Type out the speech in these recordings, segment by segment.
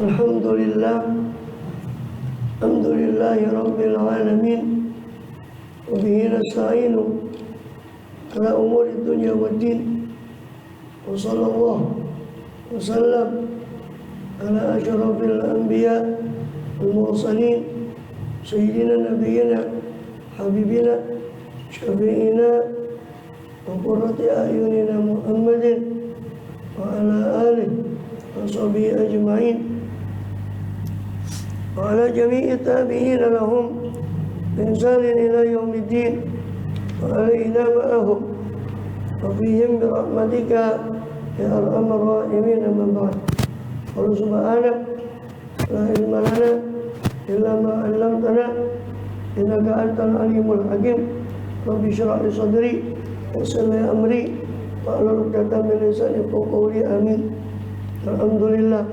Alhamdulillah, alhamdulillahi rabbil alamin. Wa bihi nasta'inu ala umuri dunya waddin. Wa sallallahu wa sallam ala asyrafil anbiya wal mursalin sayyidina nabiyyina habibina syafi'ina wa qurrati a'yunina Muhammadin wa ala alihi wa sahbihi ajma'in wa ala jami'i tabi'ina lahum بإحسان إلى يوم الدين وعلينا معهم وفيهم برحمتك يا أرحم الراحمين. أما بعد، قل سبحانك لا علم لنا إلا ما علمتنا إنك أنت العليم الحكيم. رب اشرح لي صدري ويسر لي أمري واحلل عقدة من لساني يفقهوا قولي. آمين. Alhamdulillah,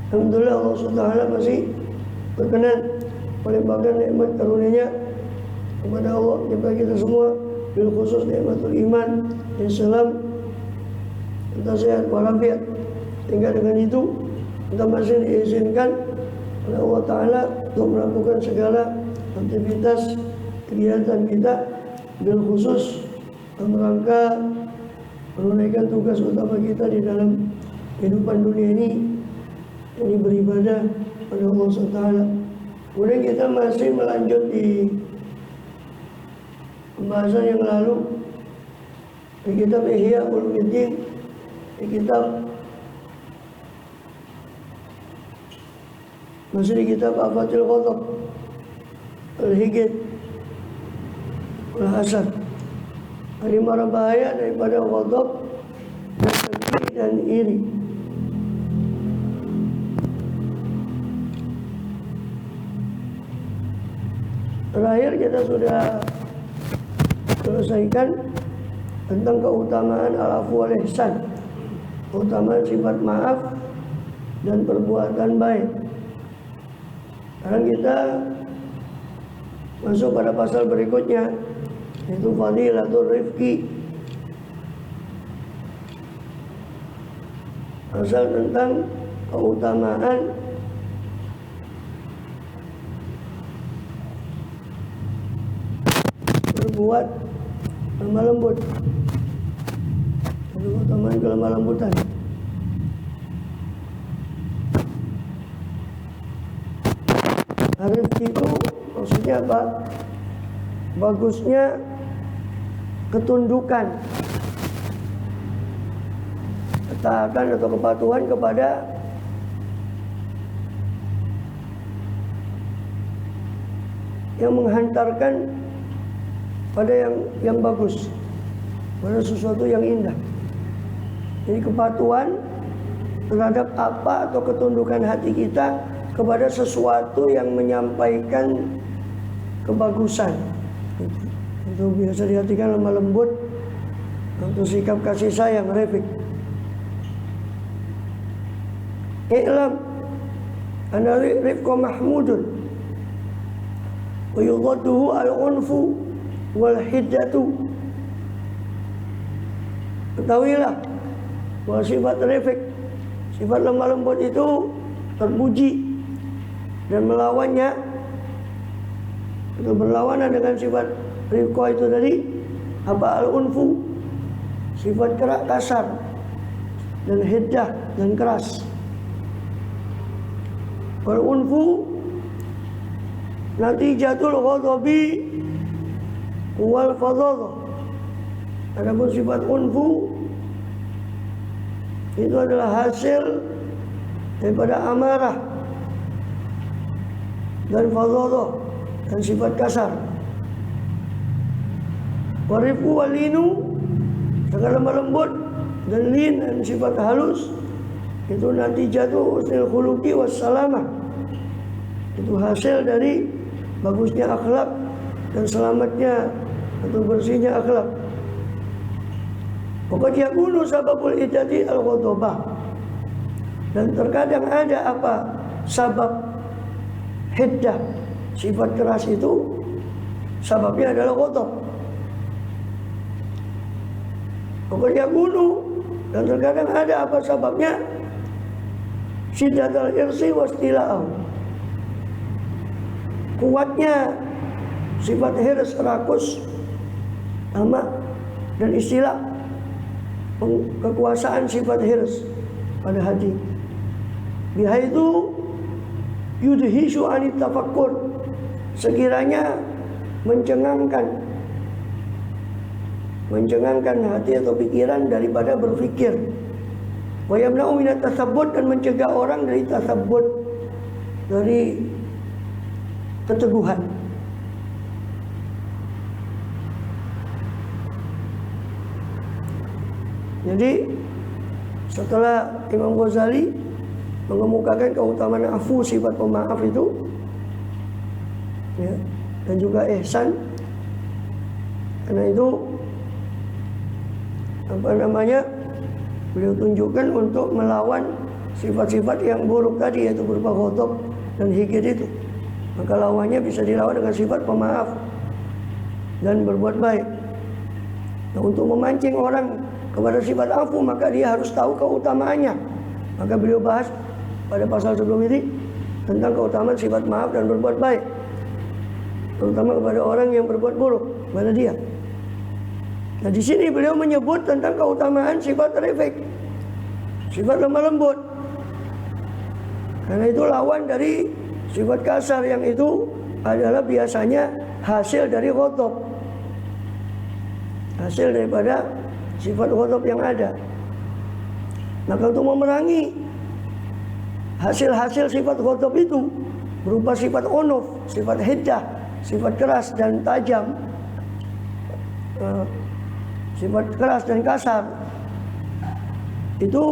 alhamdulillah Allah SWT masih berkenan melimpahkan nikmat karunia-Nya kepada Allah kepada kita semua, bil khusus nikmatul iman, Islam, kita sehat walafiat, sehingga dengan itu kita masih diizinkan oleh Allah Ta'ala untuk melakukan segala aktivitas kegiatan kita, bil khusus dalam rangka menunaikan tugas utama kita di dalam kehidupan dunia ini beribadah pada Allah SWT. Kemudian kita masih melanjut di pembahasan yang lalu di kitab Ihya Ulumuddin, di kitab masih di kitab Afatul Ghadab, Al-Hikid, Al-Hasad. Ada mara bahaya daripada ghadab dan iri. Terakhir kita sudah selesaikan tentang keutamaan al-afwu wal ihsan, keutamaan sifat maaf dan perbuatan baik. Sekarang kita masuk pada pasal berikutnya, yaitu fadilatul rifqi, pasal tentang keutamaan berbuat lemah lembut, itu keutamaan kelemah lembutan. Rifqi itu maksudnya apa? Bagusnya ketundukan, ketaatan atau kepatuhan kepada yang menghantarkan pada yang bagus, pada sesuatu yang indah. Jadi kepatuhan terhadap apa atau ketundukan hati kita kepada sesuatu yang menyampaikan kebagusan. Itu biasa diartikan lemah lembut untuk sikap kasih sayang, rifq. I'lam anna rifqa mahmudun wa yughadduhu al-unfu wal hiddatu. Ketahuilah bahwa sifat rifq, sifat lemah lembut itu terpuji, dan melawannya itu berlawanan dengan sifat rifqa itu tadi apa? Al-unfu, sifat kerak kasar, dan hiddah dan keras. Wal-unfu natijatul ghadabi wal fadhadah. Adapun sifat unfu itu adalah hasil daripada amarah dan fadhadah dan sifat kasar. Warifu walinu, segala lemah lembut, dan lin dan sifat halus, itu nanti jatuh husnul khuluqi wassalamah. Itu hasil dari bagusnya akhlak dan selamatnya atau bersihnya akhlak. Pokoknya yakunu sababul iddati al-ghadabah. Dan terkadang ada apa? Sabab hiddah, sifat keras itu sababnya adalah ghadab. Pokoknya yakunu, dan terkadang ada apa sababnya? syiddatal irsi wastila'ahu. Kuatnya sifat hirs, rakus, tamak dan istilah, kekuasaan sifat hirs pada hati. Bihaitu yudhishu anit tafakkur, sekiranya mencengangkan hati atau pikiran daripada berfikir. Wa yamna'u minat tasabbut, dan mencegah orang dari tasabbut, dari keteguhan. Jadi setelah Imam Ghazali mengemukakan keutamaan afu, sifat pemaaf itu, ya, dan juga ihsan, karena itu beliau tunjukkan untuk melawan sifat-sifat yang buruk tadi, yaitu berupa ghadab dan hikid itu. Maka lawannya bisa dilawan dengan sifat pemaaf dan berbuat baik. Nah, untuk memancing orang kepada sifat afu, maka dia harus tahu keutamaannya. Maka beliau bahas pada pasal sebelum ini tentang keutamaan sifat maaf dan berbuat baik, terutama kepada orang yang berbuat buruk kepada dia. Nah, di sini beliau menyebut tentang keutamaan sifat rifq, sifat lemah lembut. Karena itu lawan dari sifat kasar, yang itu adalah biasanya hasil dari ghadab, hasil daripada sifat ghadab yang ada. Maka untuk memerangi hasil-hasil sifat ghadab itu berupa sifat unuf, sifat hiddah, sifat keras dan tajam, sifat keras dan kasar, itu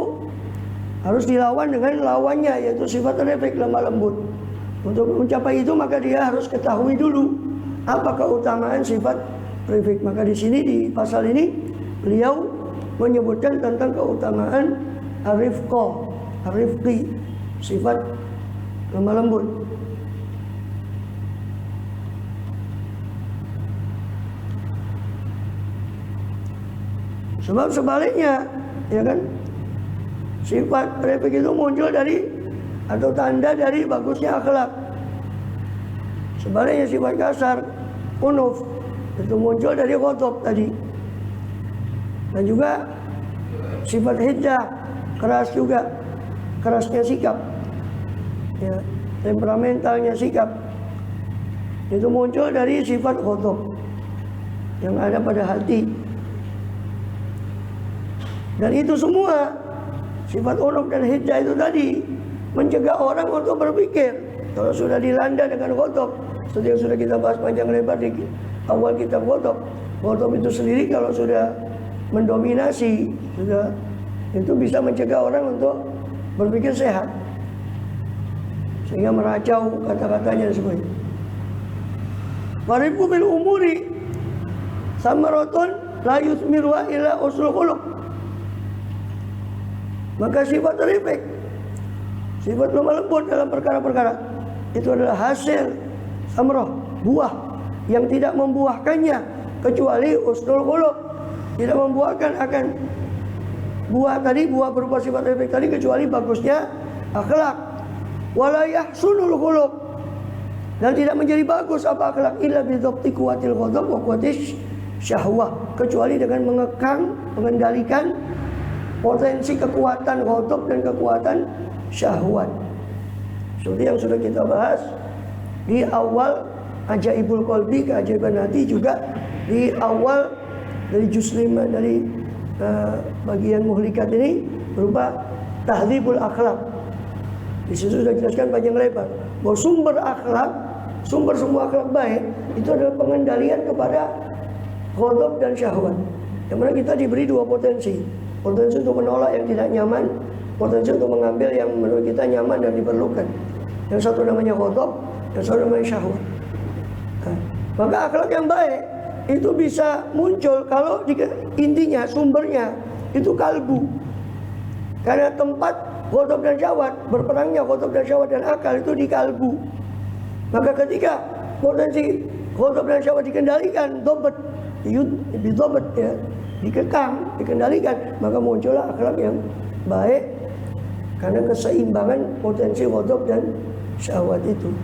harus dilawan dengan lawannya, yaitu sifat rifq, lemah lembut. Untuk mencapai itu maka dia harus ketahui dulu apa keutamaan sifat rifq. Maka di sini di pasal ini beliau menyebutkan tentang keutamaan ar-rifqi, sifat lemah lembut. Sebab sebaliknya, ya kan, sifat rifq itu muncul dari atau tanda dari bagusnya akhlak. Sebaliknya sifat kasar, unuf, itu muncul dari ghadab tadi. Dan juga sifat hiddah, keras juga, kerasnya sikap, ya, temperamentalnya sikap, itu muncul dari sifat ghadab yang ada pada hati. Dan itu semua sifat unuf dan hiddah itu tadi mencegah orang untuk berpikir. Kalau sudah dilanda dengan ghadab, seperti yang sudah kita bahas panjang lebar di awal kitab ghadab, ghadab itu sendiri kalau sudah mendominasi, sudah, itu bisa mencegah orang untuk berpikir sehat, sehingga meracau kata-katanya dan sebagainya. Warifu bil umuri samaratun la yusmiru illa usul khuluq. Maka sifat rifq, sifat lemah lembut dalam perkara-perkara, itu adalah hasil samrah, buah yang tidak membuahkannya kecuali husnul khuluq. Tidak membuahkan akan buah tadi, buah berupa sifat rifq tadi, kecuali bagusnya akhlak. Wala yahsunul khuluq, dan tidak menjadi bagus apa akhlak illa bi dhabti quwwatil ghadab wa quwwatish syahwah, kecuali dengan mengekang, mengendalikan potensi kekuatan ghadab dan kekuatan syahwat. Seperti yang sudah kita bahas di awal Ajaibul Qalbi, keajaiban hati, juga di awal dari juz 5 dari bagian muhlikat ini berupa tahdzibul akhlak. Di situ sudah jelaskan panjang lebar bahwa sumber akhlak, sumber semua akhlak baik itu adalah pengendalian kepada ghadab dan syahwat. Yang mana kita diberi dua potensi. Potensi untuk menolak yang tidak nyaman, potensi untuk mengambil yang menurut kita nyaman dan diperlukan. Yang satu namanya ghadab, yang satu namanya syahwat. Nah, maka akhlak yang baik itu bisa muncul kalau intinya, sumbernya itu kalbu. Karena tempat ghadab dan syahwat, berperangnya ghadab dan syahwat dan akal itu di kalbu. Maka ketika potensi ghadab dan syahwat dikendalikan, dobat, ya, dikekang, dikendalikan, maka muncullah akhlak yang baik. Karena keseimbangan potensi ghadab dan syahwat itu.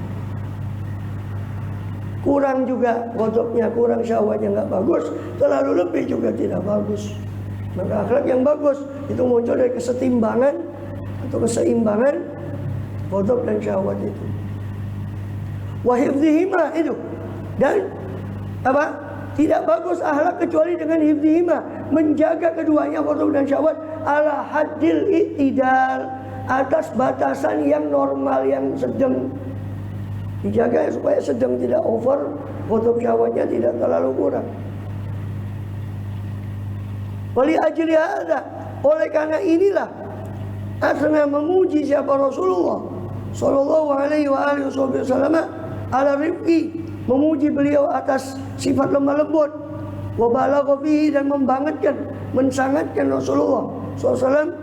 Kurang juga ghadabnya, kurang syahwatnya nggak bagus, terlalu lebih juga tidak bagus. Maka akhlak yang bagus itu muncul dari kesetimbangan atau keseimbangan ghadab dan syahwat itu. Wa hifdzihima itu. Dan apa? Tidak bagus akhlak kecuali dengan hifdzihima, menjaga keduanya ghadab dan syahwat ala haddil i'tidal, atas batasan yang normal, yang sedang. Dijaga supaya sedang, tidak over, ghadab syahwatnya tidak terlalu kurang. Wali ajli hadza, oleh karena inilah asna memuji siapa Rasulullah sallallahu alaihi wasallam ala rifqi, memuji beliau atas sifat lemah lembut, wa balagha fihi, dan membangetkan, mensangatkan Rasulullah SAW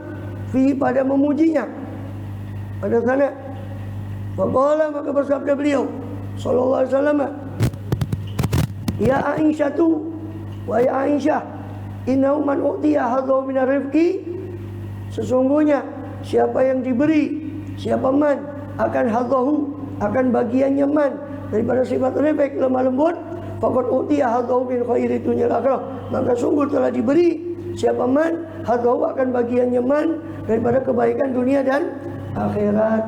fihi, pada memujinya. Pada sana faqala, maka bersabda beliau sallallahu alaihi wasallam, ya Aisyah tu, wa ya Aisyah, innahu man utiya hadzahu min rifqi, sesungguhnya siapa yang diberi, siapa man akan hadzahu, akan bagiannya man daripada sifat rifq, lemah lembut, faqad utiya hadzahu min khairi dunyal akhirah, maka sungguh telah diberi siapa man hadzahu, akan bagiannya man daripada kebaikan dunia dan akhirat.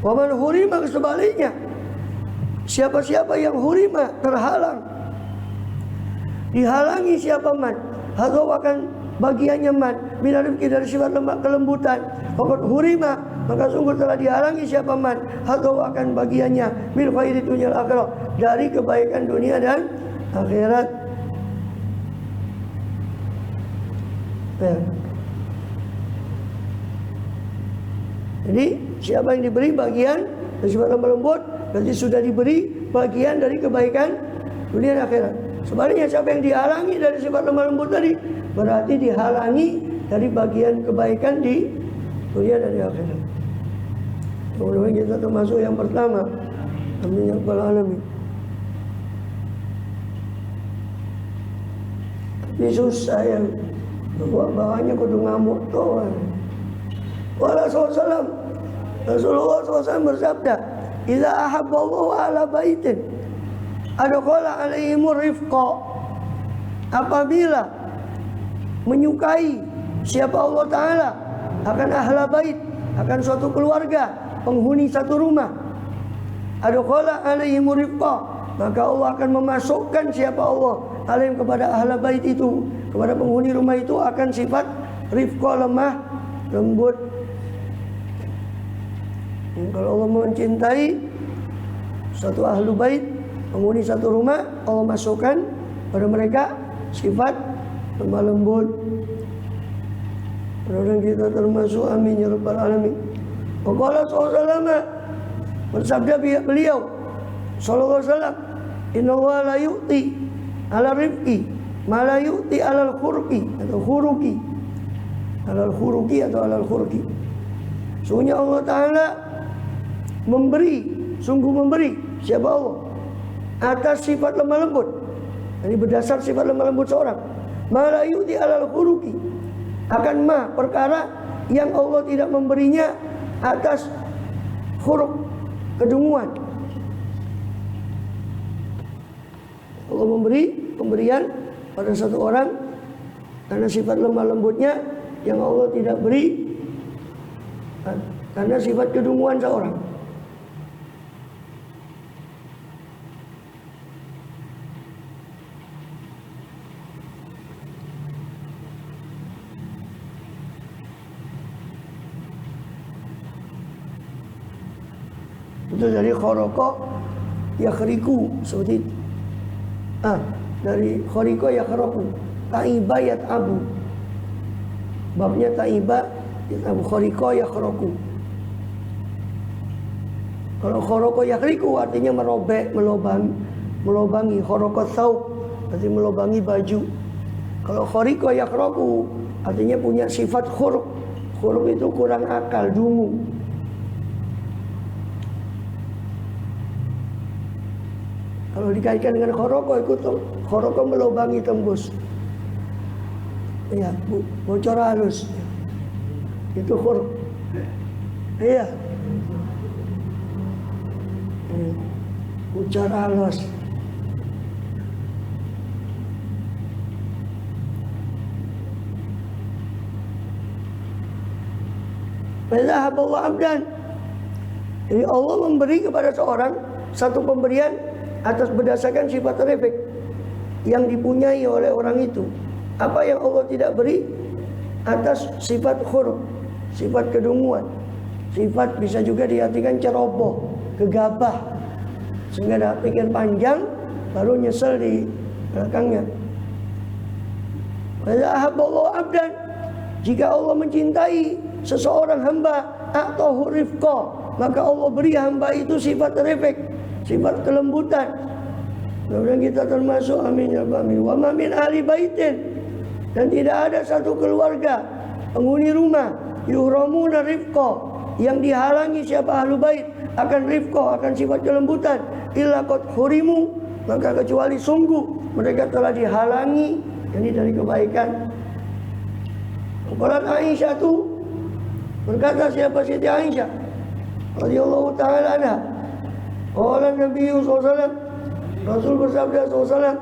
Wa man hurima, sebaliknya siapa-siapa yang hurima, terhalang, dihalangi siapa man hadzahu, akan bagiannya man min rifqi, dari sifat lemah kelembutan, faqad hurima, maka sungguh telah dihalangi siapa man hadzahu, akan bagiannya min khairi dunyal akhirah, dari kebaikan dunia dan akhirat. Jadi siapa yang diberi bagian dari sifat lemah lembut, berarti sudah diberi bagian dari kebaikan dunia dan akhirat. Sebaliknya siapa yang dihalangi dari sifat lemah lembut tadi, berarti dihalangi dari bagian kebaikan di dunia dan di akhirat. Mudah-mudahan kita termasuk yang pertama. Amin ya rabbal alamin. Tapi susah ya, bawahnya kudu ngamuk tuh. Rasulullah SAW bersabda, "Idza ahabba Allahu ala baitin adkhala alaihimur rifqa." Apabila menyukai siapa Allah Ta'ala akan ahla bait, akan suatu keluarga, penghuni satu rumah, adkhala alaihimur rifqa, maka Allah akan memasukkan siapa Allah alaihim, kepada ahla bait itu, kepada penghuni rumah itu, akan sifat rifqa, lemah lembut. Kalau Allah mencintai satu ahlu bait, penghuni satu rumah, Allah masukkan pada mereka sifat lemah lembut. Mudah-mudahan kita termasuk, amin ya rabbal alamin. Waqala sallallahu, bersabda beliau sallallahu alaihi wasallam, innallaha la yu'ti ala rifqi ma la yu'ti alal khurqi, atau khuruqi, alal khuruqi atau alal khurqi. Sungguhnya Allah Ta'ala memberi, sungguh memberi siapa Allah atas sifat lemah lembut. Ini berdasar sifat lemah lembut seorang. Ma la yu'ti alal khuruqi, akan perkara yang Allah tidak memberinya atas khuruk, kedunguan. Allah memberi pemberian pada satu orang karena sifat lemah lembutnya yang Allah tidak beri karena sifat kedunguan seorang. Itu dari khoroqo yakhriku, seperti itu. Dari khoriqo yakhroku, ta'iba yat'abu, babnya ta'iba yat'abu, khoriqo yakhroku. Kalau khoroqo yakhriku artinya merobek, melobangi. Khoroqo thawb artinya melobangi baju. Kalau khoriqo yakhroku artinya punya sifat khuruk. Khuruk itu kurang akal, dungu. Kalau dikaitkan dengan khoroqo, itu khoroqo melobangi, tembus. Ya, bocor halus. Itu huruf. Iya. Ujar halus. Fazahaballahu abdan. Jadi Allah memberi kepada seorang satu pemberian atas berdasarkan sifat refleks yang dipunyai oleh orang itu. Apa yang Allah tidak beri atas sifat huruf, sifat kedunguan. Sifat bisa juga diartikan ceroboh, gegabah, sehingga dah pikir panjang baru nyesel di belakangnya. Fazahaballahu abdan. Jika Allah mencintai seseorang hamba atau rifqa, maka Allah beri hamba itu sifat refleks, sifat kelembutan. Kemudian kita termasuk, amin ya amin. Wa ma min ahli baitin, dan tidak ada satu keluarga penghuni rumah yuhramuna rifqa, yang dihalangi siapa ahlu bait akan rifqa, akan sifat kelembutan, illa qad hurimu, maka kecuali sungguh mereka telah dihalangi ini dari kebaikan. Qalat Aisyah tu, berkata siapa Siti Aisyah radhiyallahu taala anha, qala Nabi sallallahu alaihi wasallam, Rasul bersabda sallallahu alaihi wasallam,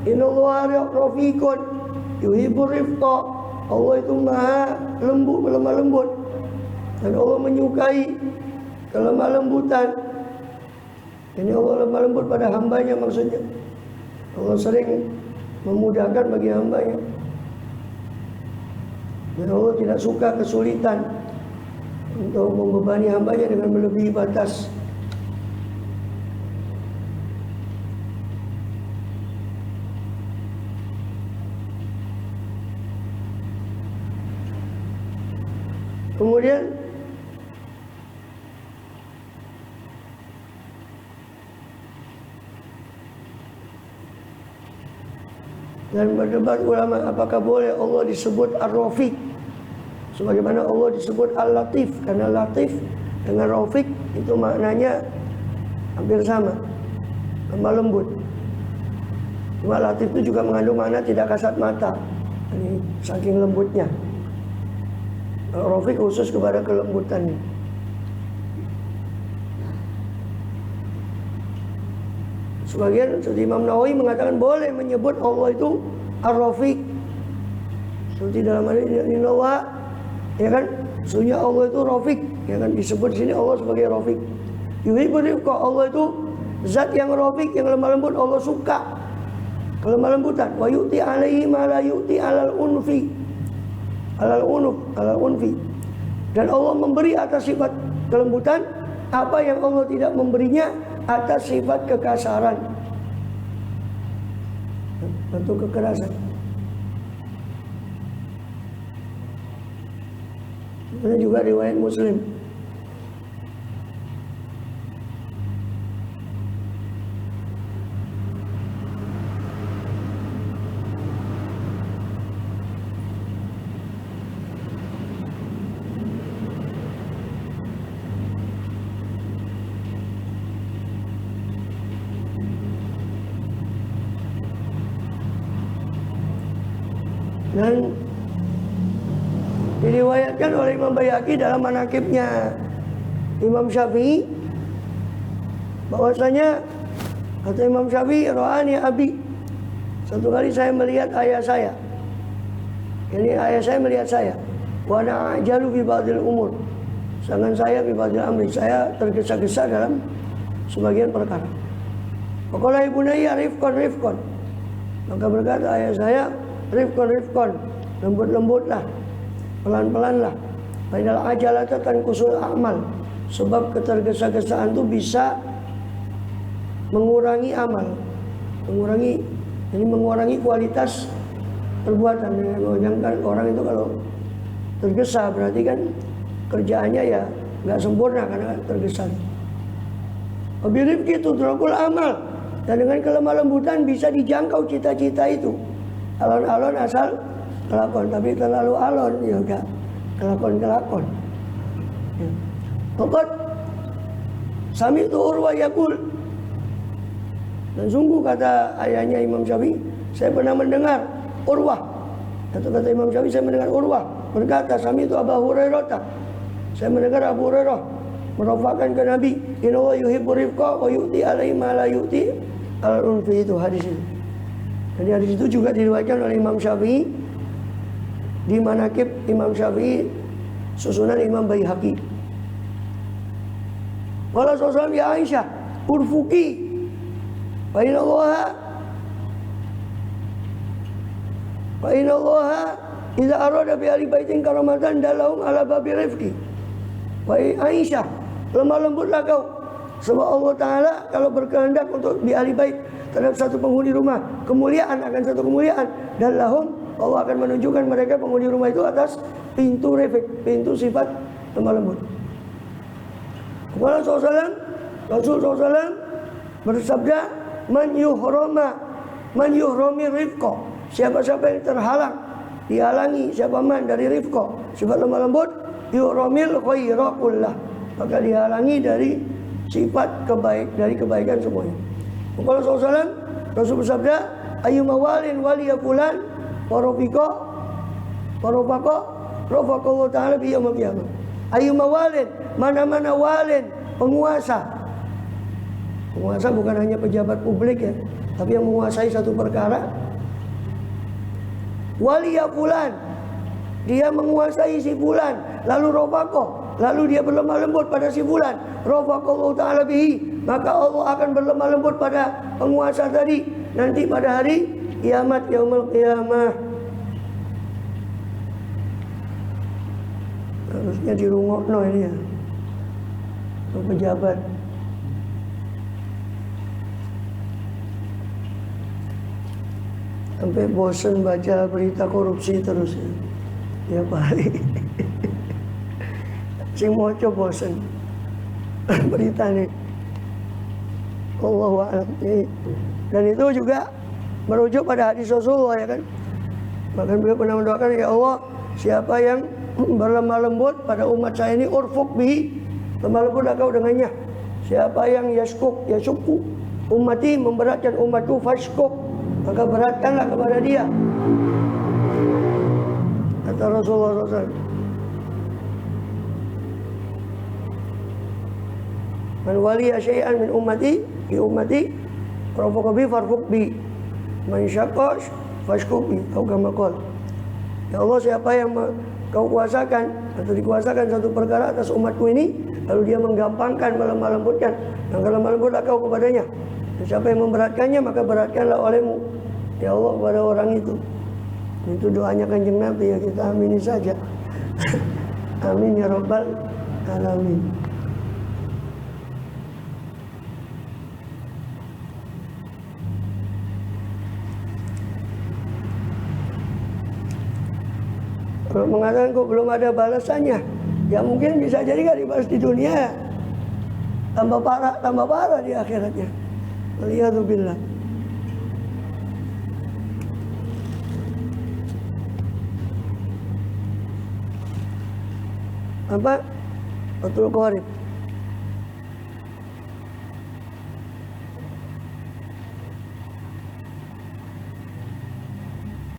innallaha rafiqun yuhibbur rifqa, Allah itu maha lembut, lemah lembut, dan Allah menyukai kelemah lembutan. Ini Allah lemah lembut pada hambanya, maksudnya Allah sering memudahkan bagi hambanya. Dan Allah tidak suka kesulitan untuk membebani hambanya dengan melebihi batas. Kemudian dan berdebat ulama apakah boleh Allah disebut Ar-Rafiq sebagaimana Allah disebut Al-Latif, karena Latif dengan Rafiq itu maknanya hampir sama, lemah lembut. Cuma Latif itu juga mengandung makna tidak kasat mata, ini saking lembutnya. Rafiq khusus kepada kelembutannya. Sebagian seperti Imam Nawawi mengatakan boleh menyebut Allah itu Ar-Rafiq. Seperti dalam hadis ini Nawawi, ya kan? Sesungguhnya Allah itu Rafiq, ya kan? Disebut di sini Allah sebagai Rafiq. Yuhibbur rifqa, Allah itu zat yang Rafiq, yang lemah lembut. Allah suka kelemah lembutan. Wa yu'ti alaihi ma la yu'ti alal unfi. Alal unfi. Dan Allah memberi atas sifat kelembutan apa yang Allah tidak memberinya atas sifat kekasaran atau kekerasan. Ini juga riwayat Muslim. Dan diriwayatkan oleh Imam Baihaqi dalam manaqibnya Imam Syafi'i bahwasanya kata Imam Syafi'i, rohani abi, satu kali saya melihat ayah saya, ini ayah saya melihat saya, wa ana ajalu fi ba'dil umur, sedangkan saya fi ba'dil amri, saya tergesa-gesa dalam sebagian perkara. Faqala ibunayya rifqan, maka berkata ayah saya, rifqan, lembut-lembutlah, pelan-pelanlah. Padahal ajalata tanqusul amal, sebab ketergesa-gesaan itu bisa mengurangi amal, mengurangi kualitas perbuatan. Jangan orang itu kalau tergesa berarti kan kerjaannya ya nggak sempurna karena tergesa. Birifqi tudrakul amal, dan dengan kelemah lembutan bisa dijangkau cita-cita itu. Alon-alon asal kelakon, tapi terlalu alon ya enggak kelakon. Pokok sami itu Urwah yaqul, dan sungguh kata ayahnya Imam Syafi'i, saya pernah mendengar Urwah. Kata Imam Syafi'i, saya mendengar Urwah berkata, "Sami itu Abu Hurairah." Saya mendengar Abu Hurairah merafakan ke Nabi, "Inna wa yuhibbu rifqa wa yu'ti alaihi ma la yu'ti al-unfi." Itu hadis itu. Dan hadis itu juga diriwayatkan oleh Imam Syafi'i di Manaqib Imam Syafi'i, susunan Imam Baihaqi. Wala sallallahu ya Aisyah, urfuki fa inna Allah idza arada bi ahli baitin karamatan dalahum ala babi rifqi. Wahai Aisyah, lemah lembutlah kau, sebab Allah Ta'ala kalau berkehendak untuk di ahli bait terhadap satu penghuni rumah kemuliaan akan satu kemuliaan, dan lahum Allah akan menunjukkan mereka penghuni rumah itu atas pintu rifq, pintu sifat lemah lembut. Rasul SAW bersabda, man yuhrami rifqa, siapa-siapa yang terhalang, dihalangi siapa man dari rifqa, sifat lemah lembut, yuhramil khaira kullah, maka dihalangi dari sifat kebaikan semuanya. Kalau SAW, Rasul bersabda, ayyuma walin waliya fulan warofiko Allah Ta'ala bi yaumil qiyamah. Ayyuma walin, mana-mana walin, penguasa bukan hanya pejabat publik ya, tapi yang menguasai satu perkara. Waliya fulan, dia menguasai si fulan, lalu rofako, lalu dia berlemah lembut pada si fulan, rofako Allah Ta'ala bihi, maka Allah akan berlemah lembut pada penguasa tadi nanti pada hari kiamat, yaumul qiyamah. Harusnya dirungokno ini ya, pejabat. Sampai bosan baca berita korupsi terus ya, tiap hari. Sing moco bosan berita nih. Allahu a'lam. Dan itu juga merujuk pada hadis Rasulullah ya kan. Bahkan beliau pernah mendoakan, ya Allah, siapa yang berlemah lembut pada umat saya ini, urfuk bihi, lemah lembut kau dengannya. Siapa yang yasukku ummati, memberatkan umatku, fashkuk, maka beratkanlah kepada dia. Kata Rasulullah SAW. Man waliya syai'an min ummati bi ummati rafuqa bi farfuq bi, man syaqqa fashkuk bi, atau kama qala. Ya Allah, siapa yang kau kuasakan atau dikuasakan satu perkara atas umatku ini, lalu dia menggampangkan, melemah lembutkan, maka lemah lembutlah kau kepadanya. Dan siapa yang memberatkannya, maka beratkanlah olehmu, ya Allah, kepada orang itu. Itu doanya Kanjeng Nabi ya, kita amini saja. Amin ya rabbal alamin. Kalau mengatakan kok belum ada balasannya, ya mungkin bisa jadi kan dibalas di dunia, tambah parah di akhiratnya. Waliyadzubillah. Apa? Betul Qorib.